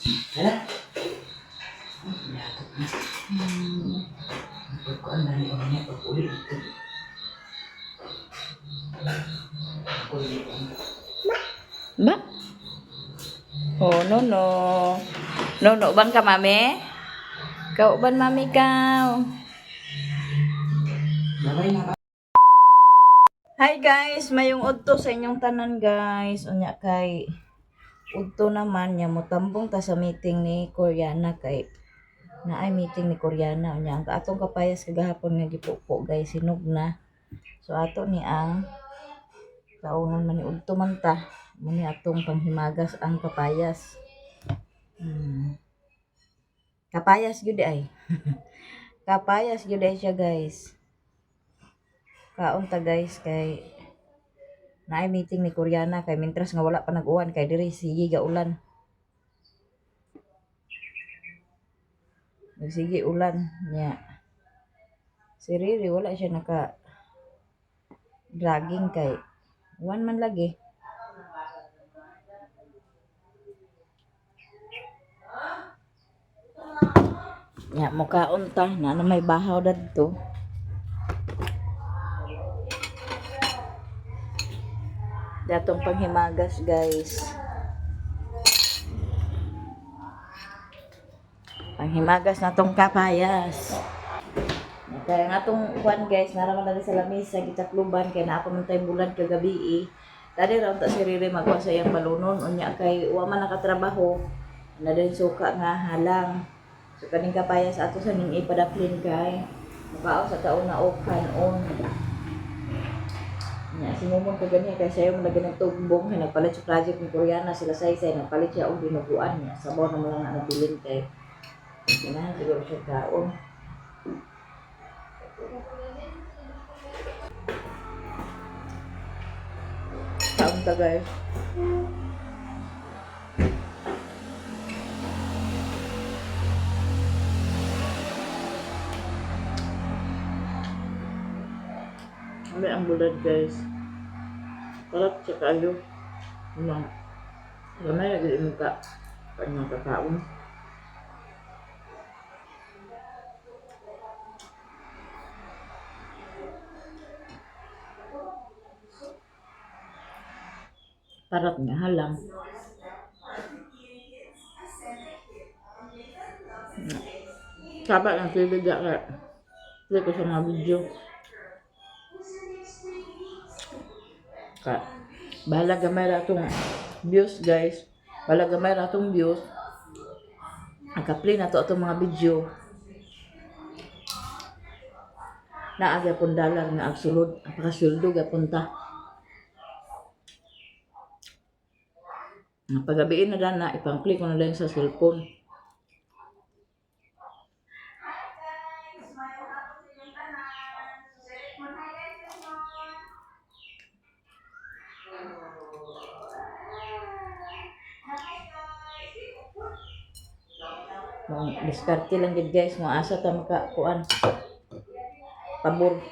Hala. Yatot na. Pagkuan na rin niya pag-uli ito. Pag-uli ito. Ba? Oh, no. No, ban ka, mami? Kau ban, mami, kau? Labay na ba? Hi, guys. Mayong udto sa inyong tanan, guys. Unya kay udto naman niya motambong ta sa meeting ni Koreana kay naay meeting ni Koreana unya ang atong kapayas kagahapon nga gipupo, guys, hinog na. So ato ni ang kaunon man ni udto man ta. Muni atong panghimagas ang kapayas. Kapayas gyud ay. Kapayas gyud ay siya, guys. Kaon ta, guys, kay naay meeting ni Koreana kay mintras nga wala pa nag-uwan kay diri sige gaulan. Sige ulan niya. Si Riri wala siya naka dragging kay uwan man lagi. Ya mukaon ta na may bahaw dadto. Datong panghimagas, guys. Panghimagas natong kapayas. Kaya nga itong uwan, guys, naraman na sa lamisa, gitakluban, kaya naapa man tayong bulan kagabi. Dali raw ta si Riri magwa sa iyang balunon, unya kay uwa man nakatrabaho, na din suka nga halang. So kaning kapayas ato sa ning ipadaplin kay, mukaaw sa taon na kanon. Nya sinumon ko ganyan kay sayo mo lagi nagtugbong, nagpalit sa project ni Koreana, sila say nagpalit siya og binubuan niya. Sabaw na mo lang na nabilin kay. Kinahan siguro siya kaon. Kaon ta, guys. Ano ang bulad, guys? Parang siya kayo. Gamay lagi yung muka. Kanyang kakaon. Parat nga halang. Sabat ang tibig ka. Hindi ko sa mga video. Bahala gamay na itong views, guys. Bahala gamay na itong views. Ang kapli na ito itong mga video. Naagya pong dalar nga agsulod. Ang pakasuldo gapunta. Pagabiin na na, ipang-click ko na lang sa cellphone. Diskarte lang gid, guys, mga asa ta makakuan pabor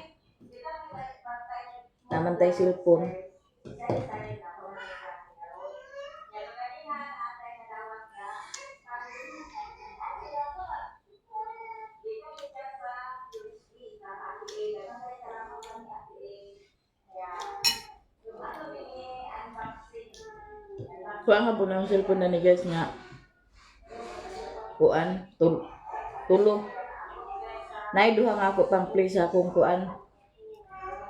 naman tay cellphone. Kuan nga po na yung cellphone na ni, guys, nga kuan tulo naiduha nga ako pang play sa akong kuan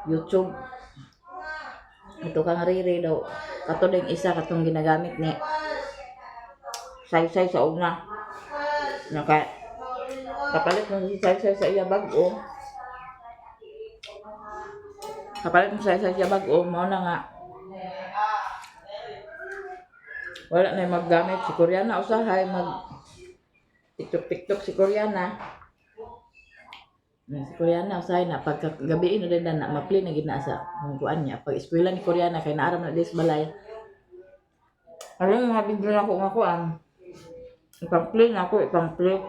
YouTube. Ito kang Riri daw katong isa katong ginagamit ni Say sa una naka kapalit mo si Say sa iya bag-o. Kapalit mo sa iya bag-o mo na nga wala na maggamit si Koreana usahay mag TikTok si Koreana. Si Koreana usahay na pagkagabi na din na ma-play na gina sa kuan niya pag eskwela ni Koreana kay naaram na dis balay. Alam mga video na ako nga kuan. Ipang-play na ako, ipang-play.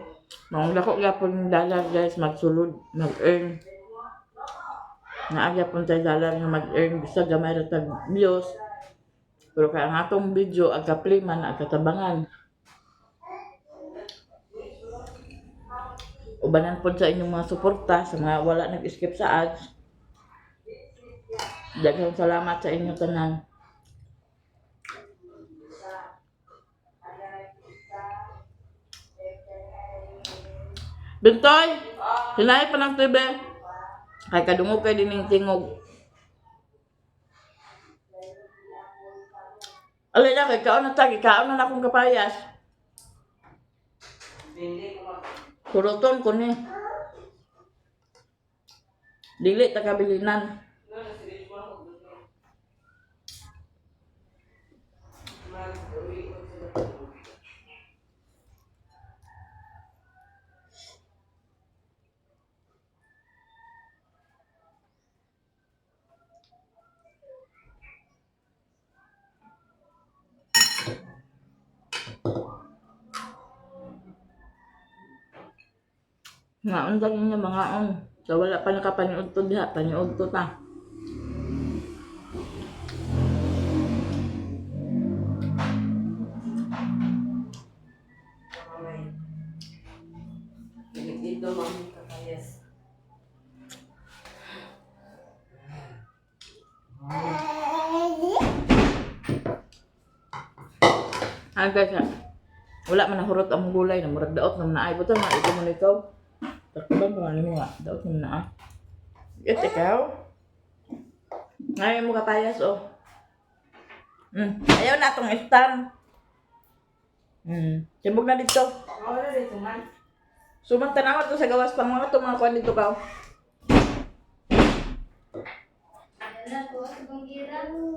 Mga lako yapon dalar, guys, magsulod, mag-earn. Naagya pun tayo dalar nga mag-earn bisa gamay ra tag views. Pero kaya ang atong video agka-play man agkatabangan. Ubanan po sa inyong mga suporta, sa mga wala nag-skip sa ads. Daghang salamat sa inyong tanan. Bintoy! Sinay pa ng TV. Kay kadungog kay dining tingog. Alay na kay kaon na tagi, kaon na akong kapayas. Kuruton ko ni. Dili ta kabilinan. Ngaon lang niya mga on. So wala pa nakapaniod to diha, paniod to ta. Dito, mami, kakayas. Guys, wala man nahurot ang gulay na murag daot nang naay buto na ito mo ikaw. Takban pa man mo nga daot nang naa. Ito ikaw. Ngayon mo kapayas oh. Ayaw na tong stand. Simbog na dito. Wala dito man. Sumang tanaw to sa gawas pang mga to mga kuan dito ka.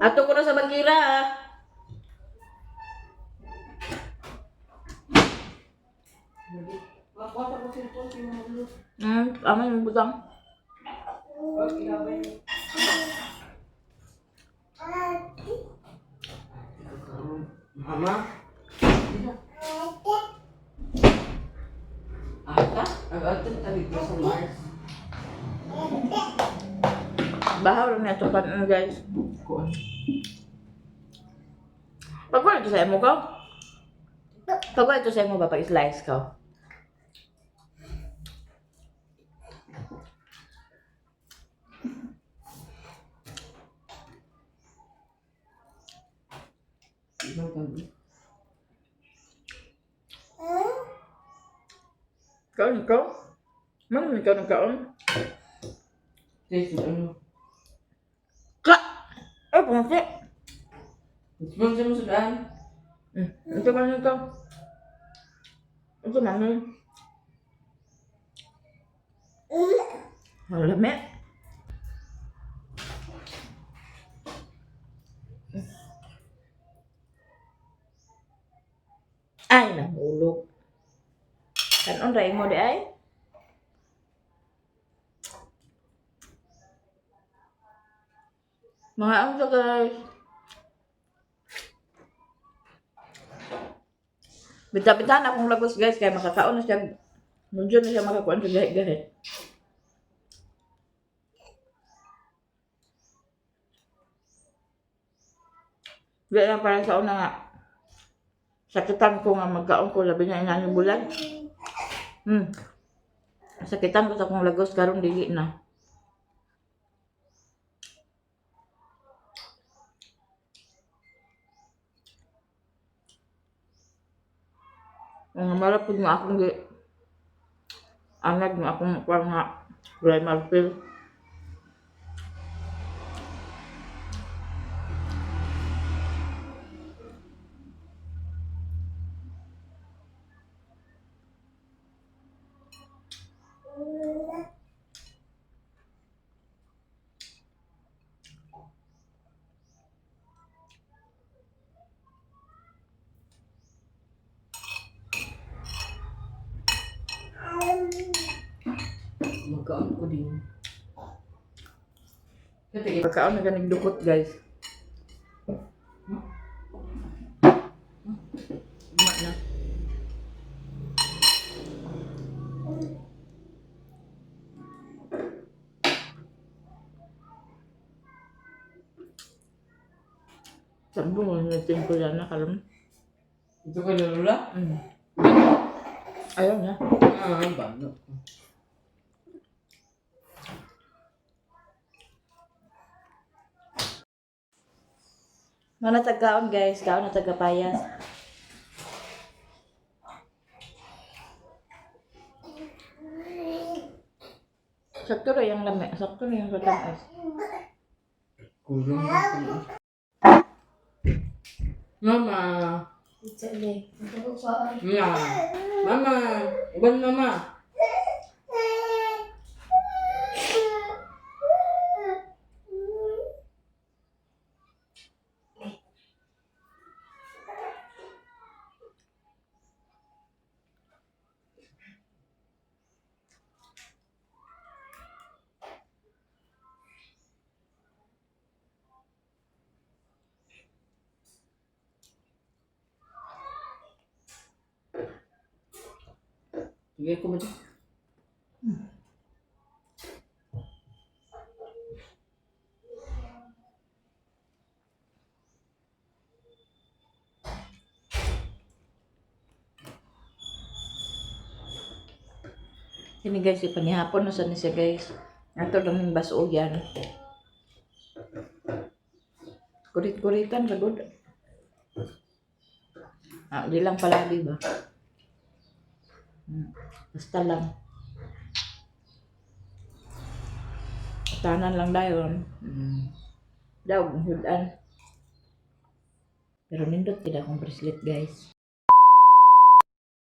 Ato ko na sa Bangira. Makuha ko cellphone si Mamulo. Amay mo butang. Wag ilabay. Mama? Ata? Ang tabi ko sa Mars. Bahaw lang na ito kanan guys. Kuan. Pagkuha ito sa emo ko. Pagkuha ito sa emo ba pag-slice ko. Ibang tabi. Kaon ko? Mami ikaw ng kaon? Taste ano? Ka! Ay, pumunti. Ibang sa musudan. Ito ba nito? Ito mami. Ang lamig. Ay, nahulog. Kanon ray mo di ay? Mga ang to guys. Bita-bita na akong lagos guys kaya makakaon na siya. Medyo na siya makakuan sa gahit-gahit. Di lang para sa una nga. Sakitan ko nga magkaon ko labi na inanong bulan. Sakitan ko sa akong lagos karon dili na. Ang malapod nga akong anag nga akong parang nga gulay marfil. Magkaon ko din. Pagkaon na ganig dukot guys. Uma na. Sambung mo natin ko yan na kalam. Ito ka nalula? Ayaw na. Ah, bano. Mana tagaon guys, kaon na tagapayas. Sakto rin yung lami, sakto rin yung kataas. Kulong na. Mama. Mama. Mama. Iban mama. Sige ko mo dyan. Sini guys, ipanihapon na sa siya guys. Ato lang yung baso yan. Kurit-kuritan sa good. Di lang palabi ba? Basta lang. Tanan lang dayon. Daw, hudan. Pero nindot tidak akong bracelet guys.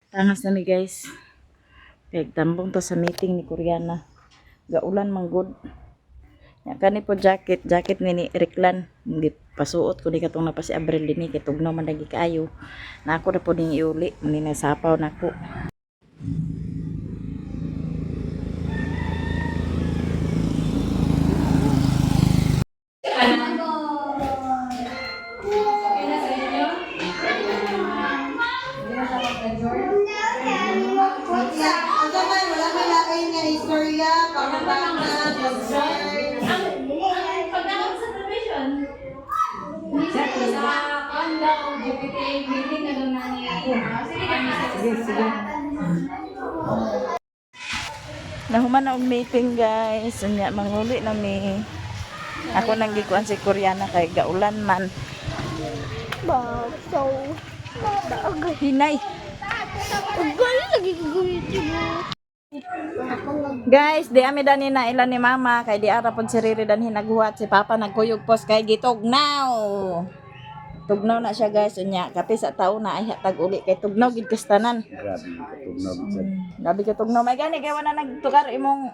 Tangas na ni guys. Kaya tambong to sa meeting ni Koreana. Gaulan man good. Ya kani po jacket ni Riklan. Hindi pasuot ko ni katong na pa si Abril din kay tugnaw man lagi kaayo. Na ako na po ning iuli, ni nasapaw nako. Nahuman na og meeting guys. Unya manguli na mi. Ako nang gikuan si Koreana kay gaulan man. Baso. Hinay. Ugal lagi gagawin mo. Guys, di ami dani na ilan ni mama kay di ara pod si Riri dan hinaghuwat si papa nagkuyog pos kay gitugnaw. Tugnaw na siya guys unya kapi sa taon na ay hatag uli kay tugnaw gid kastanan. Grabe katugnaw sa Gabi ka tugnaw may gani kay wala nagtukar imong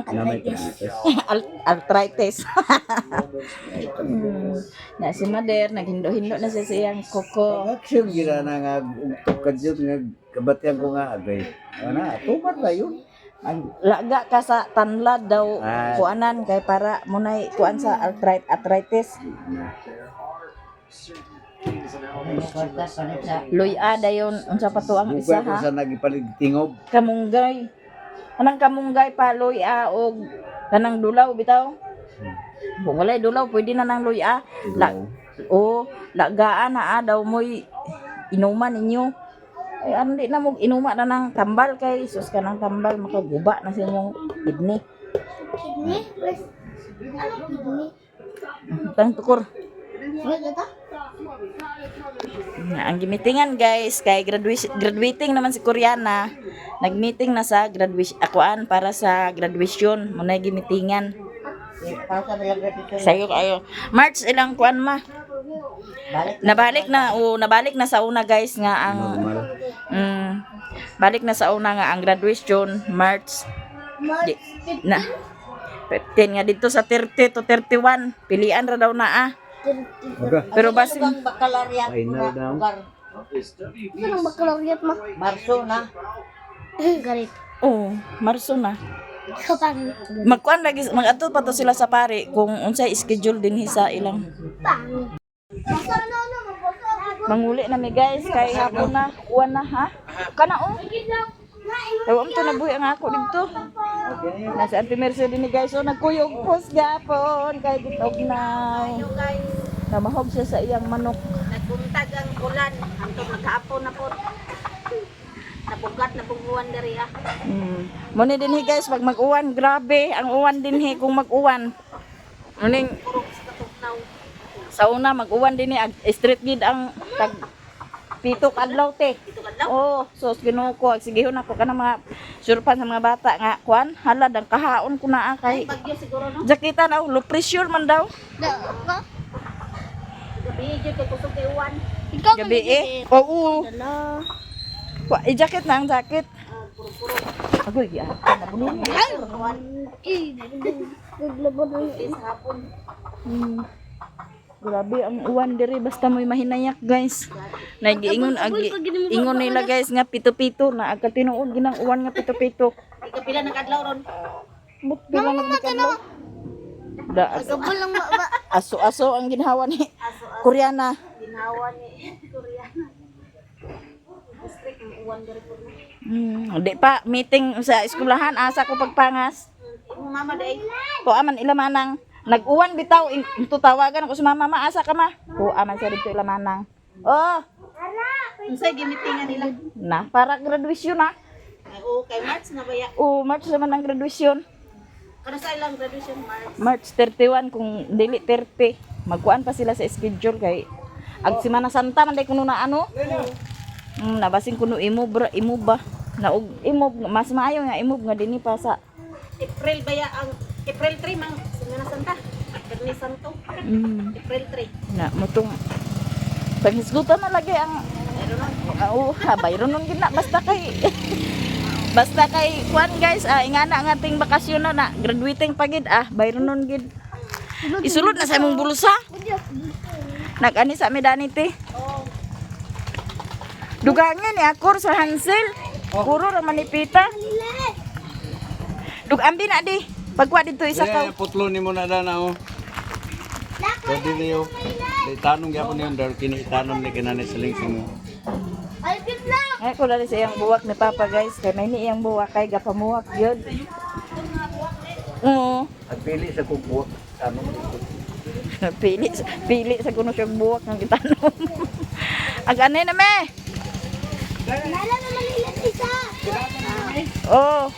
namay arthritis. arthritis. Na si Mader naghindo-hindo na siya sa iyang koko. Action gira na nga ugtok ka jud nga kabatyan ko nga agay. Ana, tumat ba yun? Laga ka sa tanlad daw Ah. kuanan kay para munay kuan sa arthritis. Luya dayon unsa pa to ang isa Buka ko ha? sa nagipalig tingob. Kamunggay. Anang kamunggay pa luya og kanang dulaw bitaw. Kung walay dulaw pwede na nang luya. Lagaan na daw mo'y inuman ninyo. Ay andi na mo inuma na ng tambal kay sus ka ng tambal makaguba na sa inyong kidney. Kidney? Ano kidney? Tang tukur. Wala ta? Ang gimitingan guys kay graduating naman si Koreana. Nagmeeting na sa akuan para sa graduation mo na gimitingan. Sayo kayo. March ilang kuan ma. Nabalik na sa una guys nga ang balik na sa una nga ang graduation March di, na 15 nga dito sa 30 to 31 pilian ra daw na pero basin Baccalaureate. Final daw. Ano ang baccalaureate mo? Marso na Galit. Marso na Kapag magkuan lagi mag-adto pa to sila sa pare kung unsay schedule din sa ilang pangit. manguli na mi guys kay hapon na uwan na ha kana Ewan to nabuhi ang ako dito. Nasa Auntie Mercy din ni guys. So nagkuyog pos gapon kay gitugnaw. Namahog siya sa iyang manok. Nagbuntag ang ulan hangtod maghapon na po. Nabugat na bunguan diri ah. Muni din guys pag mag-uwan, grabe ang uwan din kung mag-uwan. Muning Purok sa katugnaw. Sa una mag-uwan din ni street gid ang tag pito kadlaw te. Dito kadlaw. Oh, so ginuko sigihon ako kana mga surpan sa mga bata nga kwan hala dang kahaon ko na kay Bagyo siguro no. jakita na low pressure man daw. Gabi jud kay kusog kay uwan. Ikaw Gabi Oo. Dala. Wa i-jacket na ang jacket. Agoy gi na bulong. Uwan Naglabad na is hapon. Grabe ang uwan diri basta mo'y mahinayak guys. Nagiingon ingon nila guys nga pito-pito na agka tinuod ginang uwan nga pito-pito. Ikapila na kadlaw ron. But pila na gikadlaw. Da Gabol lang ba? aso-aso ang ginhawa ni Koreana. Ginawa ni Koreana. District ang uwan diri po. Di pa meeting sa eskwelahan asa ko pagpangas. Imong mama day. Ko aman ilamanang nag-uwan bitaw ito tawagan ako sa mama maasa ka ma. Ko aman sa dito ilamanang. Oh, Unsay gimitingan nila? na para graduation na. Ay, oo, kay March na baya. Oh, March naman ang graduation. Kada sa ilang graduation March. March 31 kung dili 30. Magkuan pa sila sa schedule kay ag Semana Santa man day kuno na ano. Nabasing kuno imo ba na og imo mas maayo nga imo nga dinhi pa sa April baya ang April 3 mang Semana Santa. Karni Santo. April 3. na motong paghisgutan na lagi ang bayron nun gid na basta kay basta kay kuan guys ingana ang ating bakasyon na graduating pagid bayron nun gid isulod na sa imong bulsa nag-ani sa medani te dugangan ni akor sa Hansel puro ra manipita dugambi na di pagwa dito isa ka putlo ni mo na dana oh. Pwede niyo. Itanong gyapon niyo dar kini itanong ni kinani siling mo. Ay, pipla! ay ko dali sa iyang buwak ni Papa guys kay may ni iyang buwak kay gapamuwak gyud oo At pili sa kubuok tanong dito. pili sa kuno siyang buwak ng itanom ag anay na me Lala na malilit isa! oh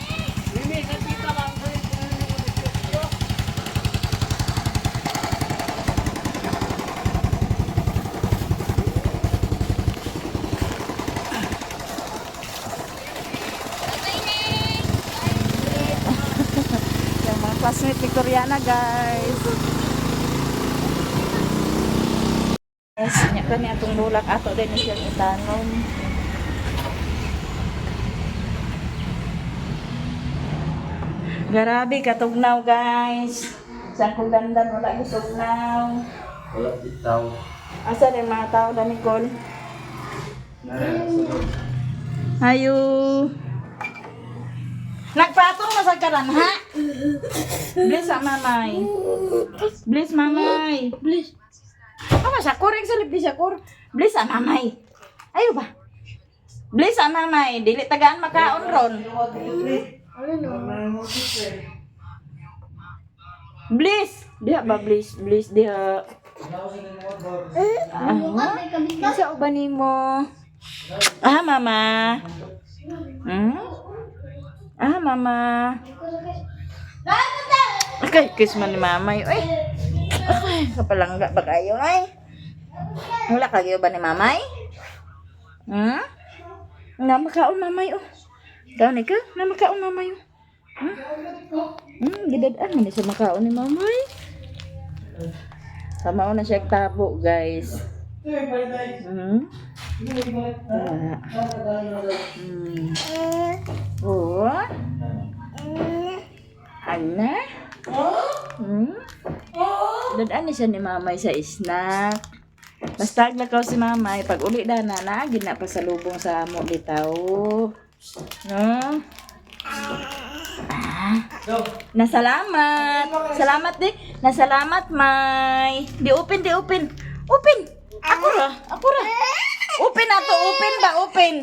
yung mga classmate ni Koreana guys yes nya kani atong bulak ato din siya itanom grabe katugnaw guys saan kong dandan wala gitugnaw Wala bitaw. asa din mga tao na Nicole ayo nagpatong na sa karan ha bless sa mamay bless mamay bless apa sa korek sa lipi sa kor bless sa mamay ayo ba bless sa mamay dili tagaan makaon ron Bliss, dia ba bliss dia. Bisa uban nimo. Mama. Mama. Okay, kiss man ni mama. Ay, kapalangga ba kayo ay? Wala kayo ba ni mamay? Namakaon mamay oh. Daw ni ka, namakaon mamay oh. Gidadaan man siya makaon ni mamay. Sama na siya tabo guys. Oh. Ana? Dadaan ni siya ni mamay sa snack. Basta aglakaw si mamay pag uli na naagin na pa sa lubong sa amo bitaw. No? Nasalamat. Salamat di. Nasalamat, May. Di open. Open. Ako ra. Open na to. Open ba? Open.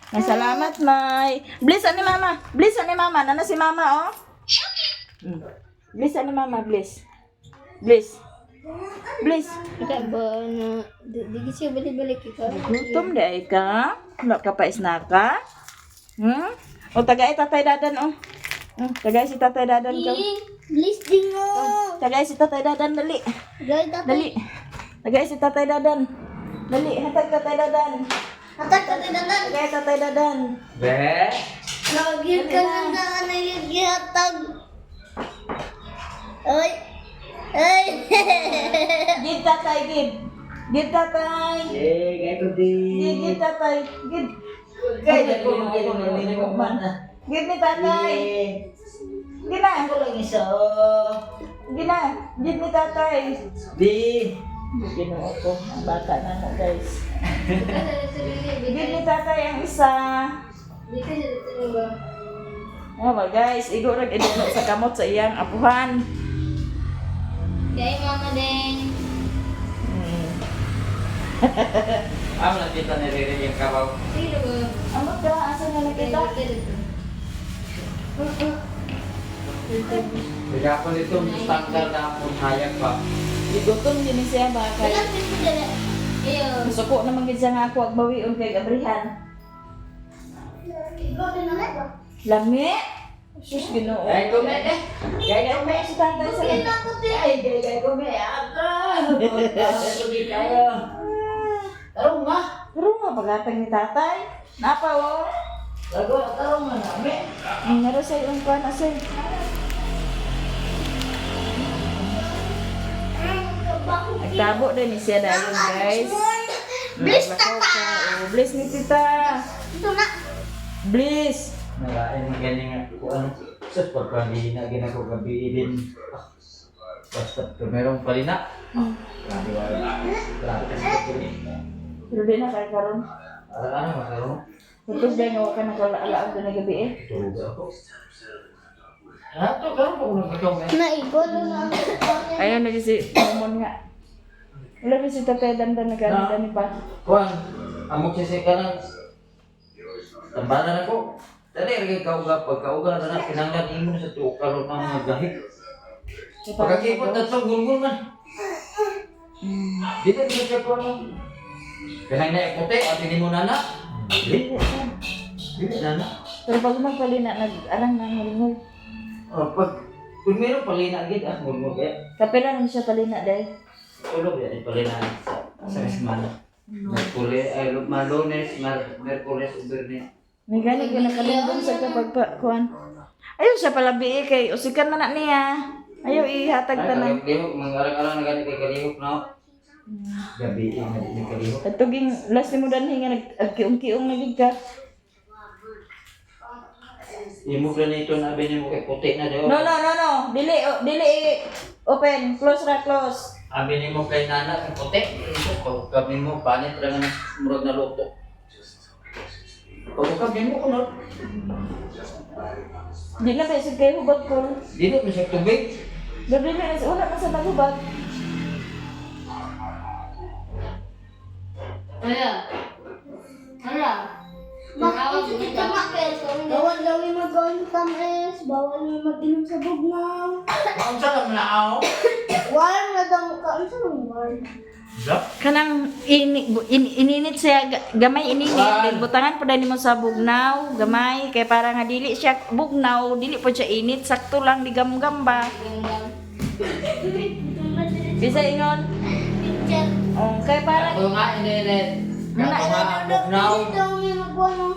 Nasalamat, May. Bless ni mama. Nana si mama, oh. Bless ni mama. Bless. Ika ba na... Di siya balik-balik ika? Gutom dahil ka. Wala ka pa isnaka. O taga itatay dadan, oh. Tagay si Tatay Dadan ko. Please ding mo. Tagay si Tatay Dadan, dali. Gay tatay. Dali. Tagay si Tatay Dadan. Dali, hatag Tatay Dadan. Hatag tatay dadan. Tagay Tatay Dadan. Be. Lagi ka na daan na yung gihatag. Ay. Ay. Gid Tatay, gid. Gid Tatay. Gato di. Gid Tatay. Gid. Gid ni Tatay. Gid na. Ako lang isa. Gid na. Gid ni Tatay. Di. Ginoo ko ang bata na mo, guys. Gid ni Tatay ang isa. Oh my guys, igo ra gid sa kamot sa iyang apuhan. Kay mama din. Ang nakita ni Rere yung kabaw. Sino ba? Amo ka asa nga nakita? Kaya ako nito, standard na akong hayag pa. Gigutom din siya ba kay Ilang piso dala? Iyo. suko naman gid siya nga ako ag bawion kay Gabrihan. Ikaw din naman ba? Lami. Sus Ginoo. Ay, kume eh. Gaya mo si Tatay sa Hindi na ako din. Ay, gaya kume. Ako. Sige tayo. Tarong ma. Pero nga pagatang ni Tatay. Napa wo. Lago, tarong ma namin. Ngaro sa iyong kuan asay. Nagtabo din ni siya dayon, guys. Bless Naglakaw tata. ka. Oh, bless ni tita. Ito na. Bless. Nalain mo ganyan nga kung ano. Sus, pagpandi na ginako gabi din. Basta merong palina. Grabe wala. Grabe kasi kapili. Pero di na kay karon. Ano masaro? Tutog dahil nga ka nakalaag doon na gabi eh. Tulog ako. Ito ka mo kung nagkatong eh. Naipon na ako. Ayun na si Momon nga. Wala ba si Tatay Dandan nagkakita pa? Kuan, amok sisi ka ng tambalan ako. Dali, rin kauga, pagkauga na na, pinanglan imo sa tuwa karon ng mga gahit. Pagkakipot na ito, gulgul man. Dito, dito siya ko ano. Pinang na ikote, at hindi mo nana. Dili, dili nana. Pero pag magpalina, nag-arang na ngulngul. Kung meron palina agad, gulgul kaya. Kapila naman siya palina dahil. Tulog yan, palina sa semana. Merkules, ay Lunes, Merkules, Ubirne. May gani ko nakalimutan sa kapag kuan. Ayaw siya pala bi'i kay usikan man na niya. Ayaw ihatag Ay, tanan. kalihok, mangarang-arang na gani kay kalihok na. Gabi, hindi kalihok. Katuging last ni mo danhi nga nag-kiong-kiong na gid ka. Imo ganito na abin mo kay puti na daw. No. Dili open, close ra close. Abin mo kay nana kay puti. Ito kami mo panit ra nga murag na luto. Pag kami mo kuno. Di na ba sa kay hubad ko. Dili mo siya tubig. Gabi na wala na sa naghubad. Hala. Bakit ito makes? Bawal daw yung mag-on tamis. Bawal yung mag-inom sa bugnaw. Ang sarap na ako. Warm na daw ka. Ano sa warm? Kanang ininit siya gamay ininit butangan pa dali mo sa bugnaw gamay kay para nga dili siya bugnaw dili po siya init sakto lang di gamgam ba bisa ingon Teacher. oh kay para Ako nga, inilit. Ako nga, bugnaw. Ito ang may mag-ano.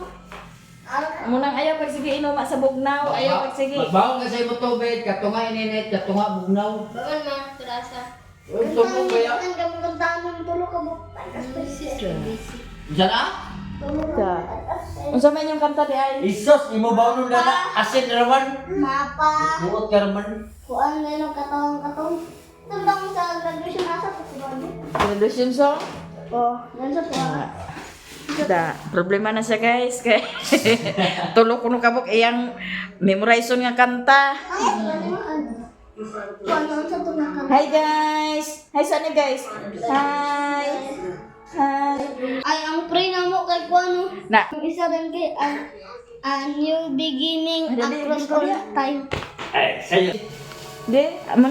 munang ayaw pagsige inuma sa bugnaw ayaw pagsige Magbaon ka sa imo tubig, katunga inilit, katunga bugnaw. Bawal na. Terasa. Ito mo kaya. Ang gamang ng tulo ka mo. Diyan na? ka unsa man yung kanta di ay Isos, imo baon na na. Asin raman. Mapa. Buot ka raman. Kuan na yung katawang-katawang. Tandang sa graduation nasa po si Bobby. resolution song Oh, nansa po. da problema na siya guys kay tulo kuno kabuk iyang memorization nga kanta Kuan sa tunakan. hi guys hi sana guys hi hi Ay, ang pray na mo kay Kuano. na Ang isa rin kay a new beginning Dali, across dali, all time. Ay, sa'yo. di mo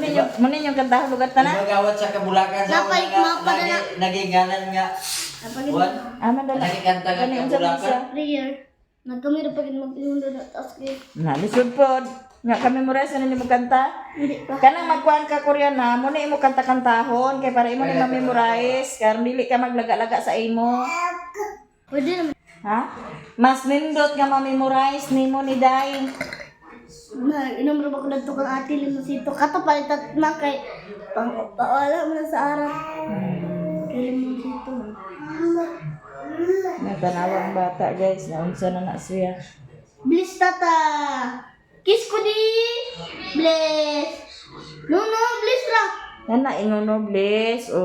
yung kanta lugat ta na Magawat sa kabulakan sa Napay, mapadala. naging ganan nga. Napagin Buwan. aman dala Nakikanta nga Ano yung sabi kabulakan. siya? prayer. Nagkamira pagin mag-iundo na taas kay. na lisod pod Nga kami memorize na mo kanta. Hindi pa. Kanang magkuhan ka Koreana, mo na imo kanta-kantahon kay para imo ni ma-memorize, karon dili ka maglaga-laga sa imo. Pwede naman. Ha? Mas nindot nga ma-memorize nimo ni Day. Inom rin ako na ito kang ate limusito. Kato palitat na kay pawala mo na sa arap. Kay limusito. Nagtanawa ang bata guys, naunsa na siya. Bliss tata. Kiss ko di. Bless. No, bliss ra. Nana ingono bless o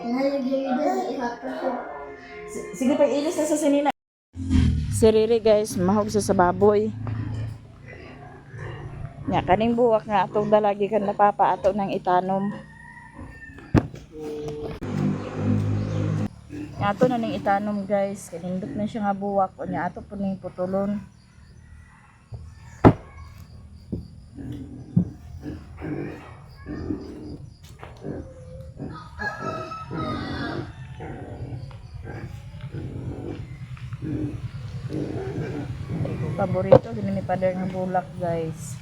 Nalagyan na ihapon ko. sige pag ilis na sa sinina. Si Riri guys, mahog sa baboy. Nya kaning buwak nga atong dalagi kan napapaato ng itanom. Nya ato na ning itanom guys, kanindot na siya nga buwak o nya ato po ning putulon. Paborito din ni Father ng bulak guys.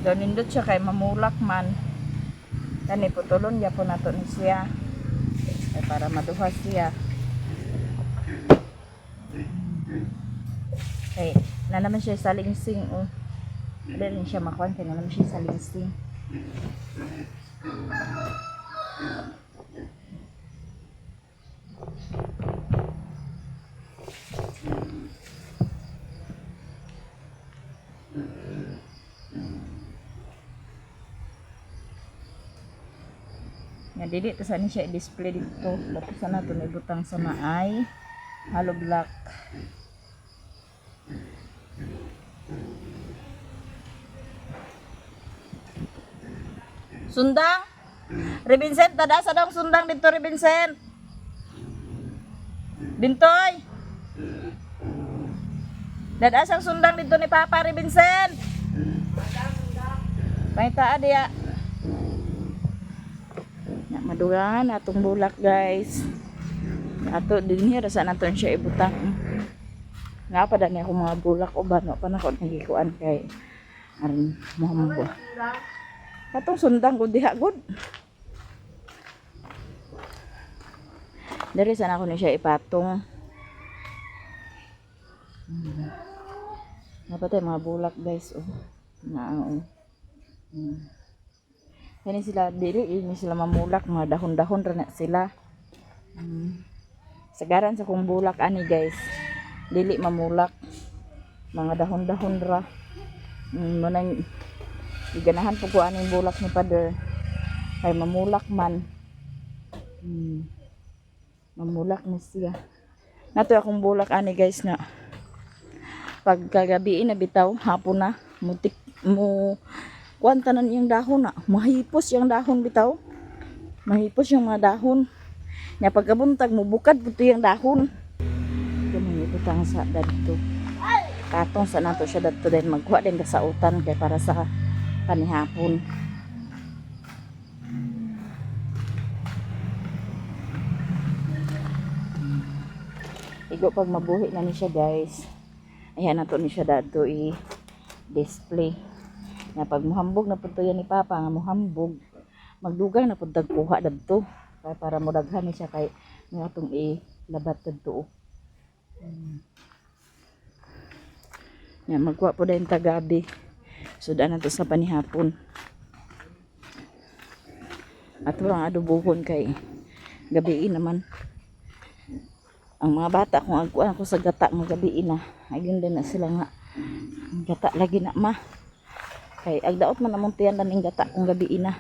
Daw nindot siya kay mamulak man. Kani putulon gyapon nato ni siya. Ay para maduha siya. Ay, na naman siya sa lingsing oh. Ada rin siya makuan kay na naman siya sa lingsing. Nga dili to saan siya i-display dito. Bato sana to ibutang sa maay. Hollow block. Sundang? Revincent, tada sa dong sundang dito Revincent. Bintoy. Dada sang sundang dito ni Papa Revincent. Pangita dia. Na madugangan atong bulak guys. Ato dinhi ra sa naton siya ibutang. Nga pa dani ako mga bulak o bano pa na ko nagikuan kay aron mo. Katong sundang gud diha gud. Diri sana ko ni siya ipatong. Napatay mga bulak guys oh. Na Kani sila dili ini sila mamulak mga dahon-dahon ra na sila. Sagaran sa kong bulak ani guys. Dili mamulak mga dahon-dahon ra. Manang iganahan po ko aning bulak ni Father kay mamulak man. Mamulak na siya. Nato akong bulak ani guys nga pagkagabi na bitaw hapon na mutik mo kuantanan yung dahon na mahipos yung dahon bitaw. Mahipos yung mga dahon. Nya pagkabuntag mo bukad puto yung dahon. Ganun ibutang sa dadto. Katong sa nato siya dadto din magkuha din kasautan kay para sa panihapon. Igo pag mabuhi na ni siya guys. Ayan nato ni siya dadto i-display. Na pag muhambog na pud yan ni Papa nga muhambog, magdugang na pud dagkuha dadto para modaghan ni siya kay nga atong ilabat dadto. Yan magkuha po dahil tagabi. Sudan na to sa panihapon. At walang adobohon kay gabiin naman. Ang mga bata kung agkuhan ako sa gata ng gabiin na. Ayun din na sila nga. Gata lagi na ma. Kay agdaot man namang tiyan lang ng gata kung gabiin na.